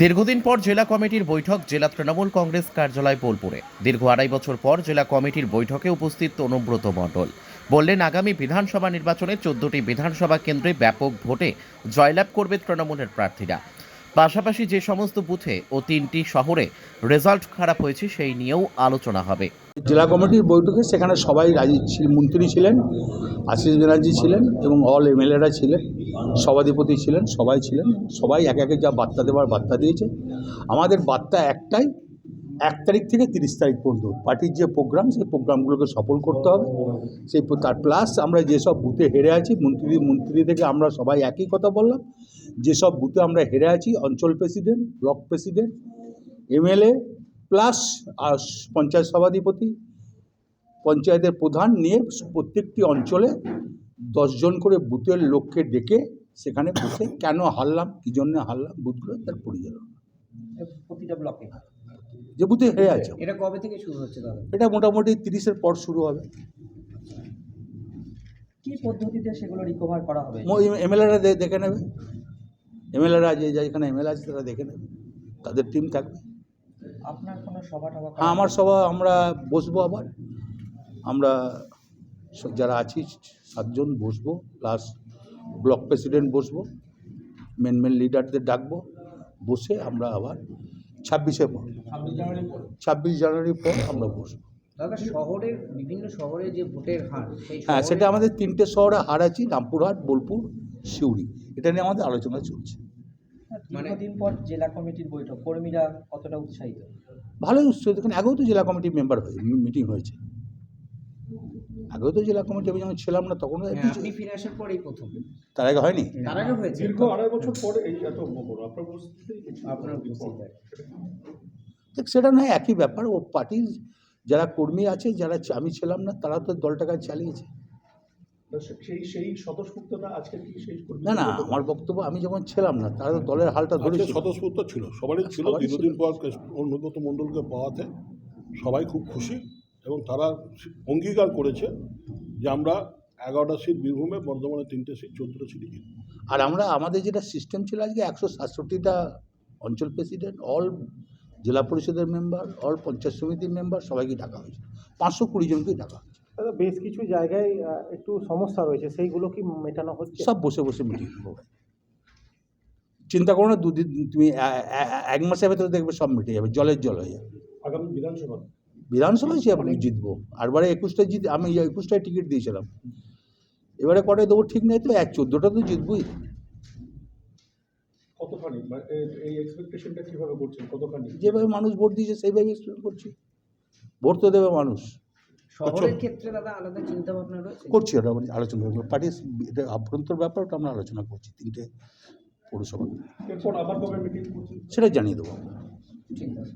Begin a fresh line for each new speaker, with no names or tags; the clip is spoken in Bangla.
দীর্ঘদিন পর জেলা কমিটির বৈঠক জেলা তৃণমূল কংগ্রেস কার্যালয় বোলপুরে। দীর্ঘ 2.5 বছর পর জেলা কমিটির বৈঠকে উপস্থিত অনুব্রত মণ্ডল বললেন, আগামী বিধানসভা নির্বাচনে 14টি বিধানসভা কেন্দ্রে ব্যাপক ভোটে জয়লাভ করবে তৃণমূলের প্রার্থীরা। পাশাপাশি যে সমস্ত বুথে ও 3টি শহরে রেজাল্ট খারাপ হয়েছে সেই নিয়েও আলোচনা হবে।
জেলা কমিটির বৈঠকে সেখানে সবাই মন্ত্রী ছিলেন, আশিস ব্যানার্জি ছিলেন এবং অল এমএলএরা ছিলেন, সভাধিপতি ছিলেন, সবাই ছিলেন। সবাই একে একে যা বার্তা দেওয়ার বার্তা দিয়েছে। আমাদের বার্তা একটাই, 1 তারিখ থেকে 30 তারিখ পর্যন্ত পার্টির যে প্রোগ্রাম, সেই প্রোগ্রামগুলোকে সফল করতে হবে। সেই তার প্লাস আমরা যেসব বুথে হেরে আছি, মন্ত্রী থেকে আমরা সবাই একই কথা বললাম, যেসব বুথে আমরা হেরে আছি অঞ্চল president, block president, MLA plus আর পঞ্চায়েত সভাধিপতি, পঞ্চায়েতের প্রধান নিয়ে প্রত্যেকটি অঞ্চলে 10 জন করে বুথের লোককে ডেকে সেখানে বসে কেন হারলাম, কী জন্য হারলাম, বুথগুলো তার পরিচালনা
প্রতিটা ব্লকে
যে বুথে হেরে আছে।
এটা কবে থেকে শুরু হচ্ছে দাদা?
এটা মোটামুটি 30-এর পর শুরু হবে।
কি পদ্ধতিতে সেগুলো রিকভার করা হবে?
এমএলএরা দেখে নেবে, এমএলএরা যেখানে এমএলএ আছে তারা দেখে নেবে, তাদের টিম থাকবে।
আপনার কোনো সভা টভা?
হ্যাঁ, আমার সভা আমরা বসবো, আবার আমরা যারা আছি 7 জন বসবো, প্লাস ব্লক প্রেসিডেন্ট বসবো, মেন লিডারদের ডাকবো, বসে আমরা আবার 26 জানুয়ারি পর আমরা বসবো।
দাদা, শহরের বিভিন্ন শহরে যে ভোটের হার,
হ্যাঁ, সেটা আমাদের 3টে শহরে হার আছি, রামপুরহাট, বোলপুর, সিউড়ি। এটা নিয়ে আমাদের আলোচনা চলছে।
দীর্ঘদিন পর জেলা কমিটির বৈঠক, কর্মীরা কতটা উৎসাহিত?
ভালোই উৎসাহিত, দেখুন আগেও তো জেলা কমিটির মেম্বার মিটিং হয়েছে, আগেও তো জেলা কমিটি যখন ছিলাম না তখন
আপনি ফিরে আসার পরেই প্রথম,
তার আগে হয়নি।
তার আগে হয়েছে
দীর্ঘ 2.5 বছর পরে এই এত বড়
আপনার উপস্থিতি।
দেখ, সেটা নয়, একই ব্যাপার। ও পার্টির যারা কর্মী আছে, যারা আমি ছিলাম না, তারা তো দলটাকে চালিয়েছে।
সেই স্বতঃস্ফূর্ততা আজকে কি সেই
না, আমার বক্তব্য, আমি যখন ছিলাম না তারা তো দলের হালটা ধরেছে।
স্বতঃস্ফূর্ত ছিল, সবারই ছিল। দীর্ঘদিন পর অনুব্রত মণ্ডলকে পাওয়াতে সবাই খুব খুশি এবং তারা অঙ্গীকার করেছে যে আমরা 11টা সিট বীরভূমে, বর্ধমানে 3টে সিট, 14টা সিট জিতব।
আর আমাদের যেটা সিস্টেম ছিল আজকে 167টা অঞ্চল প্রেসিডেন্ট, অল জেলা পরিষদের মেম্বার, অল পঞ্চায়েত সমিতির মেম্বার, সবাইকে ডাকা হয়েছে, 520 জনকেই ডাকা হয়েছে।
দাদা, বেশ কিছু জায়গায় একটু সমস্যা রয়েছে, সেইগুলো কি মেটানো হচ্ছে?
সব বসে বসে মিটিং হবে, চিন্তা করো না। 2 দিন, তুমি 1 মাসের ভেতরে দেখবে সব মিটে যাবে, জলের জল হয়ে যাবে।
আগামী
বিধানসভায় আপনি জিতবো। আরবারে 21টায় আমি 21টায় টিকিট দিয়েছিলাম, এবারে কটায় দেবো ঠিক নেই, তো 14টা তো জিতবই।
কতখানি এই এক্সপেকটেশনটা কিভাবে করছেন? কতখানি
যেভাবে মানুষ ভোট দিয়েছে সেইভাবে এক্সপেক্ট করছি, ভোট তো দেবে মানুষ।
শহরের ক্ষেত্রে দাদা আলাদা চিন্তা ভাবনা রয়েছে?
করছি, ওটা আলোচনা করবো, পার্টির এটা আভ্যন্তর ব্যাপার, ওটা আমরা আলোচনা করছি 3টে পৌরসভা।
এরপর আবার কবে মিটিং করছেন?
সেটা জানিয়ে দেবো।
ঠিক আছে।